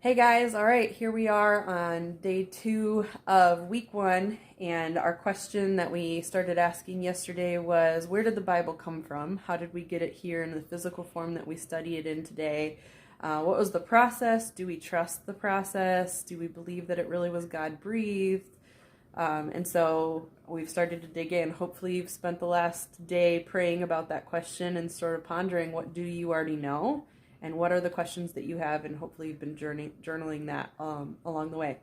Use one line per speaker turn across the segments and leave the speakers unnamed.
Hey guys, all right, here we are on day 2 of week 1, and our question that we started asking yesterday was, where did the Bible come from? How did we get it here in the physical form that we study it in today? What was the process? Do we trust the process? Do we believe that it really was God breathed? And so we've started to dig in. Hopefully you've spent the last day praying about that question and sort of pondering, what do you already know? And what are the questions that you have? And hopefully you've been journaling that along the way.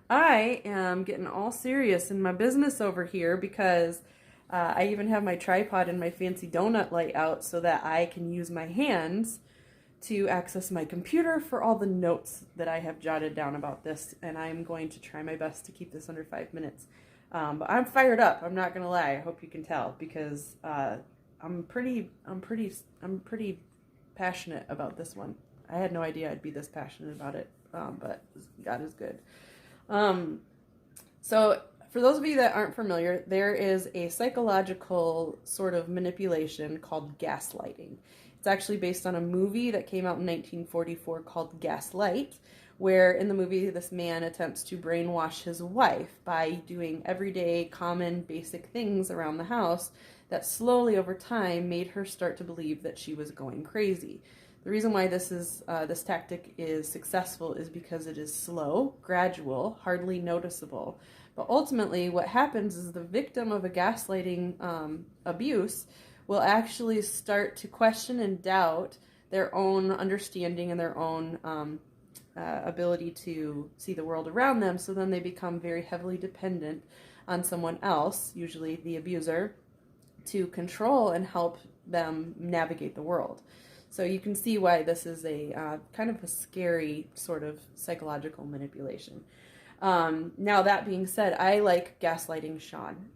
I am getting all serious in my business over here because I even have my tripod and my fancy donut light out so that I can use my hands to access my computer for all the notes that I have jotted down about this, and I'm going to try my best to keep this under 5 minutes. But I'm fired up. I'm not gonna lie. I hope you can tell because I'm pretty passionate about this one. I had no idea I'd be this passionate about it, but God is good. So for those of you that aren't familiar, there is a psychological sort of manipulation called gaslighting. It's actually based on a movie that came out in 1944 called Gaslight, where in the movie this man attempts to brainwash his wife by doing everyday, common, basic things around the house that slowly over time made her start to believe that she was going crazy. The reason why this tactic is successful is because it is slow, gradual, hardly noticeable. But ultimately, what happens is the victim of a gaslighting abuse will actually start to question and doubt their own understanding and their own ability to see the world around them. So then they become very heavily dependent on someone else, usually the abuser, to control and help them navigate the world. So you can see why this is a kind of a scary sort of psychological manipulation. Now that being said, I like gaslighting Sean.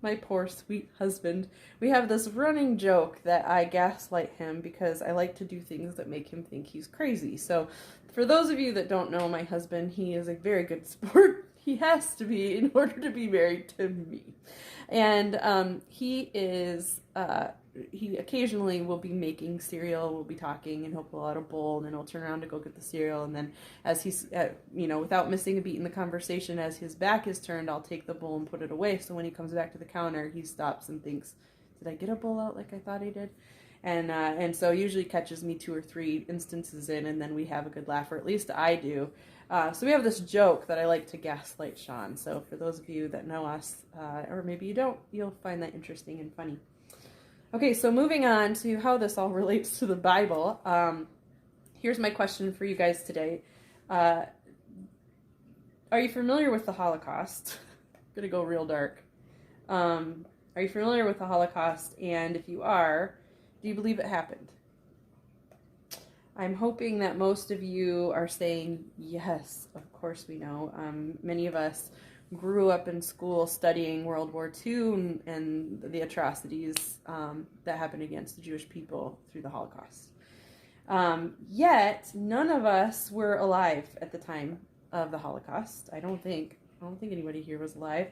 My poor sweet husband. We have this running joke that I gaslight him because I like to do things that make him think he's crazy. So for those of you that don't know my husband, he is a very good sport. He has to be in order to be married to me. And he occasionally will be making cereal, we'll be talking, and he'll pull out a bowl, and then he'll turn around to go get the cereal, and then as he's, without missing a beat in the conversation, as his back is turned, I'll take the bowl and put it away, so when he comes back to the counter, he stops and thinks, did I get a bowl out like I thought I did? And so usually catches me 2 or 3 instances in, and then we have a good laugh, or at least I do. So we have this joke that I like to gaslight Sean. So for those of you that know us, or maybe you don't, you'll find that interesting and funny. Okay, so moving on to how this all relates to the Bible. Here's my question for you guys today. Are you familiar with the Holocaust? I'm gonna go real dark. Are you familiar with the Holocaust? And if you are, do you believe it happened? I'm hoping that most of you are saying, yes, of course we know. Many of us grew up in school studying World War II and the atrocities that happened against the Jewish people through the Holocaust. Yet, none of us were alive at the time of the Holocaust. I don't think anybody here was alive.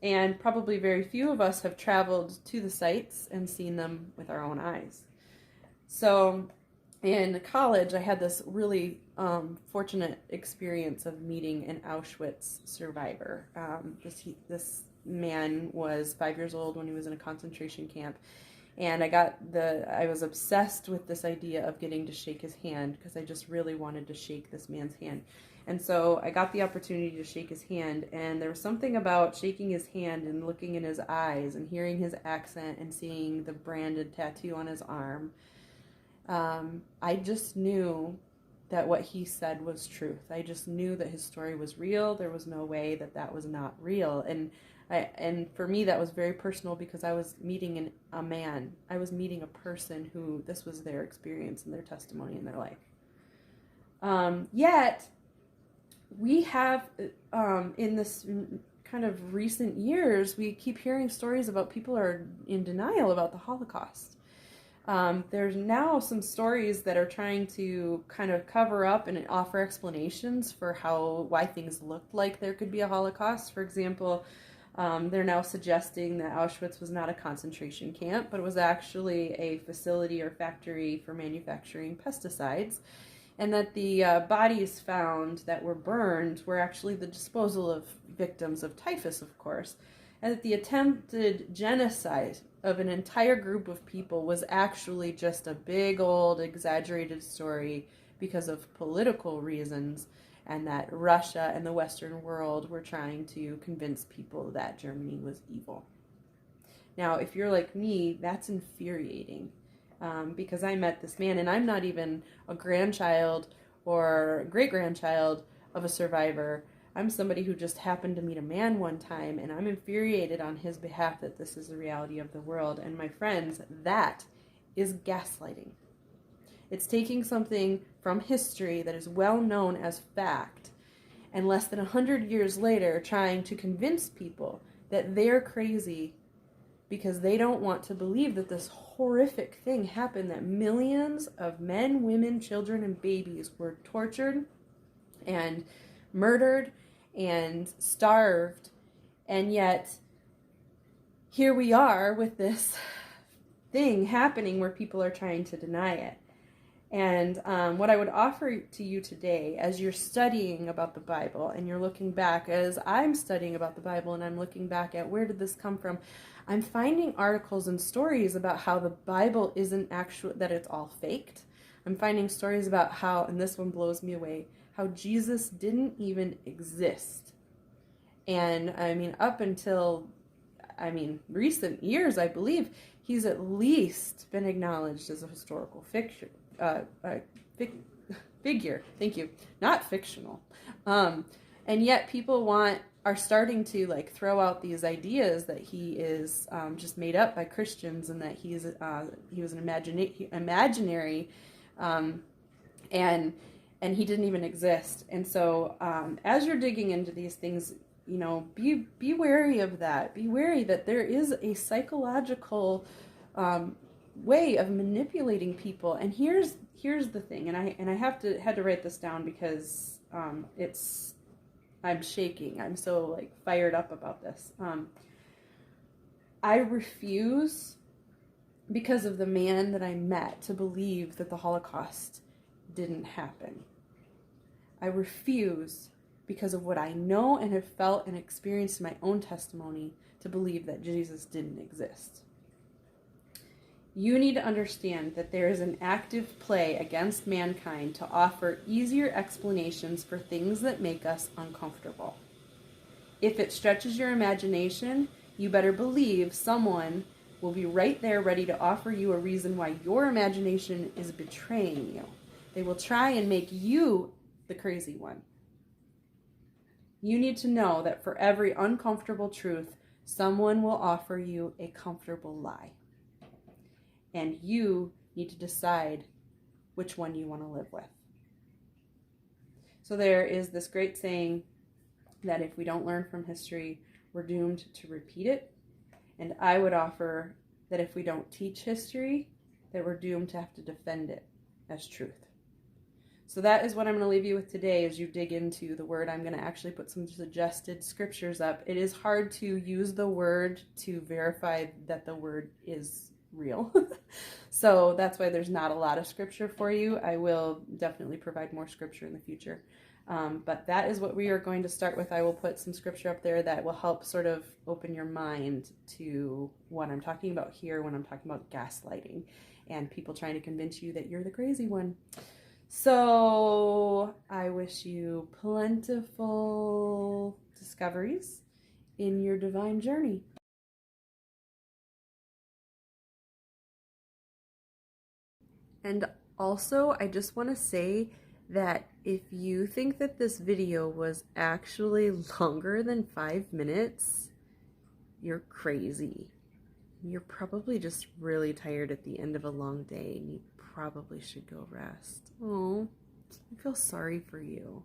And probably very few of us have traveled to the sites and seen them with our own eyes. So in college, I had this really fortunate experience of meeting an Auschwitz survivor. This man was 5 years old when he was in a concentration camp, and I was obsessed with this idea of getting to shake his hand because I just really wanted to shake this man's hand. And so I got the opportunity to shake his hand, and there was something about shaking his hand and looking in his eyes and hearing his accent and seeing the branded tattoo on his arm. I just knew that what he said was truth. I just knew that his story was real. There was no way that that was not real. And for me, that was very personal because I was meeting a man. I was meeting a person who this was their experience and their testimony in their life. Yet, we have, in this kind of recent years, we keep hearing stories about people are in denial about the Holocaust. There's now some stories that are trying to kind of cover up and offer explanations for why things looked like there could be a Holocaust. For example, they're now suggesting that Auschwitz was not a concentration camp, but it was actually a facility or factory for manufacturing pesticides. and that the bodies found that were burned were actually the disposal of victims of typhus, of course, and that the attempted genocide of an entire group of people was actually just a big old exaggerated story because of political reasons, and that Russia and the Western world were trying to convince people that Germany was evil. Now, if you're like me, that's infuriating, because I met this man, and I'm not even a grandchild or great-grandchild of a survivor. I'm somebody who just happened to meet a man one time, and I'm infuriated on his behalf that this is the reality of the world. And my friends, that is gaslighting. It's taking something from history that is well known as fact, and less than 100 years later trying to convince people that they're crazy because they don't want to believe that this horrific thing happened, that millions of men, women, children, and babies were tortured and murdered and starved, and yet here we are with this thing happening where people are trying to deny it. And what I would offer to you today, as you're studying about the Bible and you're looking back, as I'm studying about the Bible and I'm looking back at where did this come from, I'm finding articles and stories about how the Bible isn't actual, that it's all faked. I'm finding stories about how, and this one blows me away, how Jesus didn't even exist. And I mean, up until, recent years, I believe, he's at least been acknowledged as a historical figure. Thank you. Not fictional. And yet people are starting to like throw out these ideas that he is just made up by Christians, and that he was an imaginary, and he didn't even exist. And so as you're digging into these things, be wary of that. Be wary that there is a psychological way of manipulating people. And here's the thing, and I had to write this down because I'm shaking. I'm so like fired up about this. I refuse, because of the man that I met, to believe that the Holocaust didn't happen. I refuse, because of what I know and have felt and experienced in my own testimony, to believe that Jesus didn't exist. You need to understand that there is an active play against mankind to offer easier explanations for things that make us uncomfortable. If it stretches your imagination, you better believe someone will be right there ready to offer you a reason why your imagination is betraying you. They will try and make you the crazy one. You need to know that for every uncomfortable truth, someone will offer you a comfortable lie. And you need to decide which one you want to live with. So there is this great saying that if we don't learn from history, we're doomed to repeat it. And I would offer that if we don't teach history, that we're doomed to have to defend it as truth. So that is what I'm going to leave you with today as you dig into the word. I'm going to actually put some suggested scriptures up. It is hard to use the word to verify that the word is real. So that's why there's not a lot of scripture for you. I will definitely provide more scripture in the future. But that is what we are going to start with. I will put some scripture up there that will help sort of open your mind to what I'm talking about here when I'm talking about gaslighting and people trying to convince you that you're the crazy one. So I wish you plentiful discoveries in your divine journey. And also, I just want to say that if you think that this video was actually longer than 5 minutes, you're crazy. You're probably just really tired at the end of a long day, and you probably should go rest. Oh, I feel sorry for you.